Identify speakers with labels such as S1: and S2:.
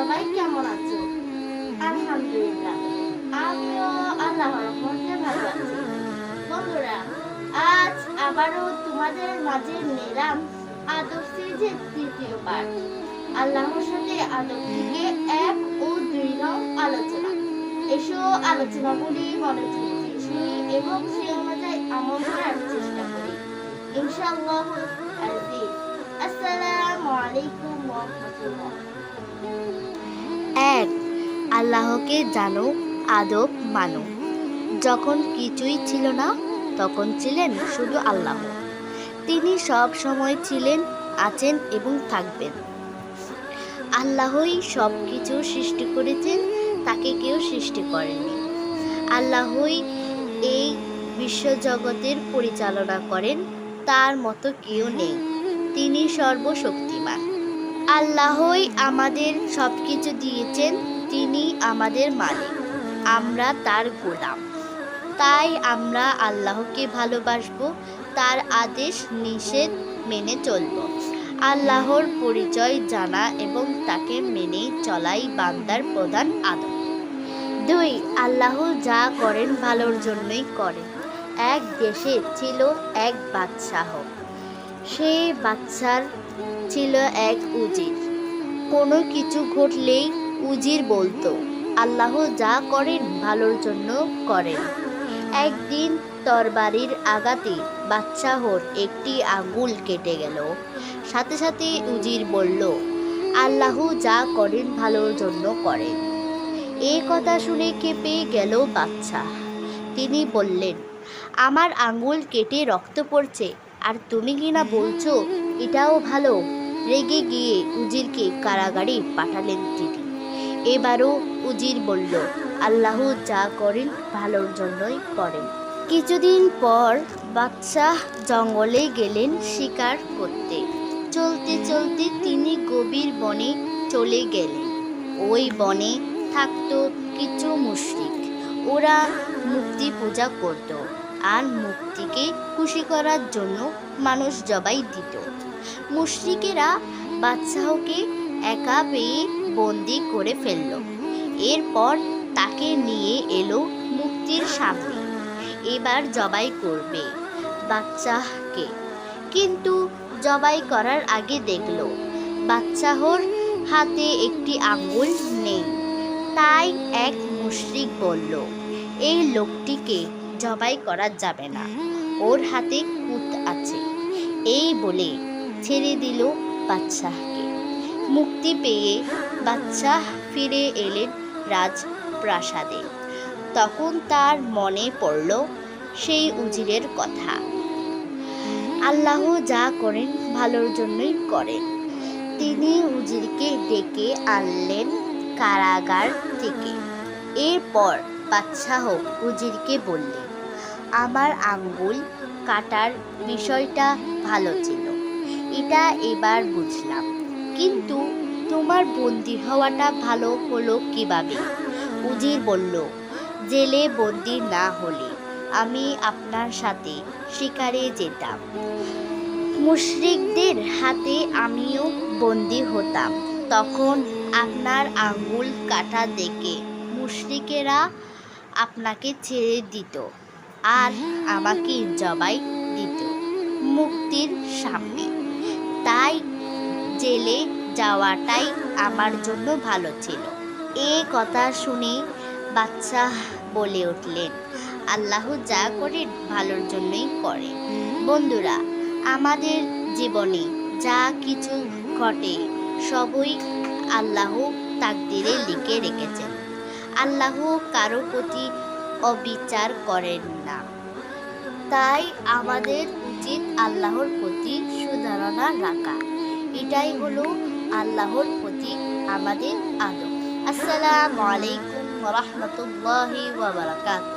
S1: সবাই কেমন আছো? আলহামদুলিল্লাহ, আমিও আল্লাহর রহমতে ভালো আছি। বন্ধুরা, আজ আবারও তোমাদের মাঝে নিলাম আদব সিরিজের তৃতীয় পাঠ, আল্লাহর সাথে আদব থেকে 1 ও 2 নং আলোচনা। এসো আলোচনা করি, মনোযোগ দিয়ে শুনি এবং সেই অনুযায়ী আমল করার চেষ্টা করি ইনশাআল্লাহুল আজিজ। আসসালামু আলাইকুম ওয়া রাহমাতুল্লাহ।
S2: 1. আল্লাহকে জানো, আদব মানো। যখন কিছুই ছিল না, তখন ছিলেন শুধু আল্লাহ। তিনি সব সময় ছিলেন, আছেন এবং থাকবেন। আল্লাহই সব কিছু সৃষ্টি করেছেন, তাকে কেউ সৃষ্টি করেনি। আল্লাহই এই বিশ্বজগতের পরিচালনা করেন, তার মতো কেউ নেই। তিনি সর্বশক্তিমান। আল্লাহই আমাদের সব কিছু দিয়েছেন, তিনি আমাদের মালিক, আমরা তার গোলাম। তাই আমরা আল্লাহকে ভালোবাসবো, তার আদেশ নিষেধ মেনে চলব। আল্লাহর পরিচয় জানা এবং তাকে মেনে চলাই বান্দার প্রধান আদব। 2. আল্লাহ যা করেন ভালোর জন্যই করেন। এক দেশে ছিল এক বাদশাহ। সেই বাদশার ছিল এক উজির। কোনো কিছু ঘটলেই উজির বলতো, আল্লাহ যা করেন ভালোর জন্য করেন। একদিন তরবারির আঘাতে বাদশাহর একটি আঙ্গুল কেটে গেল। সাথে সাথে উজির বলল, আল্লাহ যা করেন ভালোর জন্য করেন। এই কথা শুনে কেঁপে গেল বাদশাহ। তিনি বললেন, আমার আঙ্গুল কেটে রক্ত পড়ছে, আর তুমি কিনা বলছো এটাও ভালো। রেগে গিয়ে উজিরকে কারাগারে পাঠালেন তিনি। এবারও উজির বলল, আল্লাহ যা করেন ভালোর জন্যই করেন। কিছুদিন পর বাদশাহ জঙ্গলে গেলেন শিকার করতে। চলতে চলতে তিনি গভীর বনে চলে গেলেন। ওই বনে থাকতো কিছু মুশরিক। ওরা মূর্তি পূজা করত আর মূর্তিকে খুশি করার জন্য মানুষ জবাই দিত। মুশরিকেরা বাদশাহকে একা পেয়ে বন্দি করে ফেলল। এরপর তাকে নিয়ে এলো মূর্তির সামনে। এবার জবাই করবে বাদশাহকে, কিন্তু জবাই করার আগে দেখল বাদশাহর হাতে একটি আঙ্গুল নেই। তাই এক মুশরিক বলল, এই লোকটিকে জবাই করা যাবে না, ওর হাতে কুত আছে। এই বলে ছেড়ে দিল বাদশাহকে। মুক্তি পেয়ে বাদশাহ ফিরে এলেন রাজপ্রাসাদে। তখন তার মনে পড়ল সেই উজিরের কথা। আল্লাহ যা করেন ভালোর জন্যই করেন। তিনি উজিরকে ডেকে আনলেন কারাগার থেকে। এরপর বাদশাহ উজিরকে বললেন, আমার আঙ্গুল কাটার বিষয়টা ভালো ছিল, এটা এবার বুঝলাম, কিন্তু তোমার বন্দি হওয়াটা ভালো হলো কিভাবে? উজির বলল, জেলে বন্দি না হলে আমি আপনার সাথে শিকারে যেতাম, মুশরিকদের হাতে আমিও বন্দি হতাম। তখন আপনার আঙ্গুল কাটা দেখে মুশরিকেরা আপনাকে ছেড়ে দিত আর আমাকে জবাই দিত মুক্তির সামনে। তাই জেলে যাওয়াটাই আমার জন্য ভালো ছিল। এই কথা শুনে বাদশাহ বলে উঠলেন, আল্লাহ যা করে ভালোর জন্যই করে। বন্ধুরা, আমাদের জীবনে যা কিছু ঘটে সবই আল্লাহ তাকদিরে লিখে রেখেছেন। আল্লাহ কারো প্রতি অবিচার করেন না। তাই আমাদের উচিত আল্লাহর প্রতি সুধারণা রাখা। এটাই হলো আল্লাহর প্রতি আমাদের আদব। আসসালামু আলাইকুম ওয়া রাহমাতুল্লাহি ওয়া বারাকাতুহু।